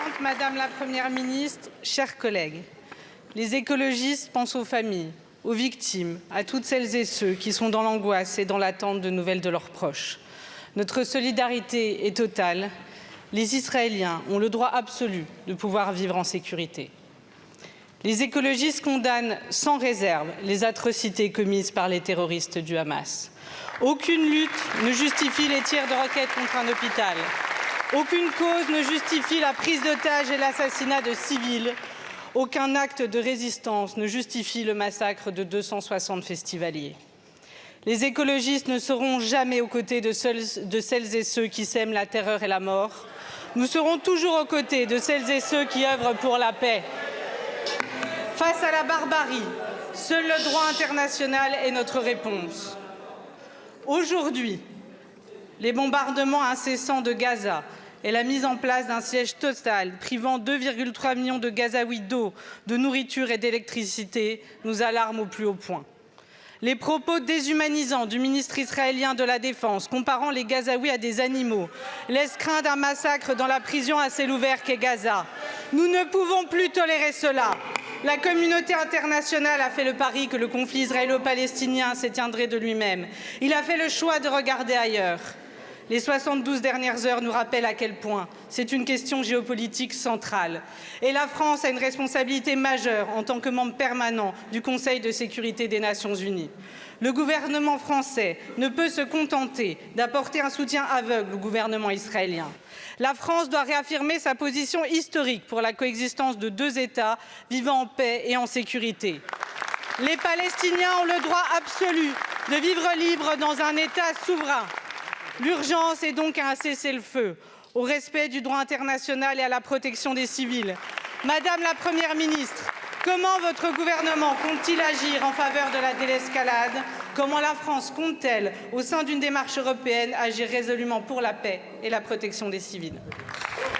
Présidente, Madame la Première ministre, chers collègues, les écologistes pensent aux familles, aux victimes, à toutes celles et ceux qui sont dans l'angoisse et dans l'attente de nouvelles de leurs proches. Notre solidarité est totale. Les Israéliens ont le droit absolu de pouvoir vivre en sécurité. Les écologistes condamnent sans réserve les atrocités commises par les terroristes du Hamas. Aucune lutte ne justifie les tirs de roquettes contre un hôpital. Aucune cause ne justifie la prise d'otages et l'assassinat de civils. Aucun acte de résistance ne justifie le massacre de 260 festivaliers. Les écologistes ne seront jamais aux côtés de celles et ceux qui sèment la terreur et la mort. Nous serons toujours aux côtés de celles et ceux qui œuvrent pour la paix. Face à la barbarie, seul le droit international est notre réponse. Aujourd'hui, les bombardements incessants de Gaza et la mise en place d'un siège total privant 2,3 millions de Gazaouis d'eau, de nourriture et d'électricité nous alarment au plus haut point. Les propos déshumanisants du ministre israélien de la Défense, comparant les Gazaouis à des animaux, laissent craindre un massacre dans la prison à ciel ouvert qu'est Gaza. Nous ne pouvons plus tolérer cela. La communauté internationale a fait le pari que le conflit israélo-palestinien s'éteindrait de lui-même. Il a fait le choix de regarder ailleurs. Les 72 dernières heures nous rappellent à quel point c'est une question géopolitique centrale. Et la France a une responsabilité majeure en tant que membre permanent du Conseil de sécurité des Nations unies. Le gouvernement français ne peut se contenter d'apporter un soutien aveugle au gouvernement israélien. La France doit réaffirmer sa position historique pour la coexistence de deux États vivant en paix et en sécurité. Les Palestiniens ont le droit absolu de vivre libres dans un État souverain. L'urgence est donc à un cessez-le-feu, au respect du droit international et à la protection des civils. Madame la Première ministre, comment votre gouvernement compte-t-il agir en faveur de la désescalade? Comment la France compte-t-elle, au sein d'une démarche européenne, agir résolument pour la paix et la protection des civils?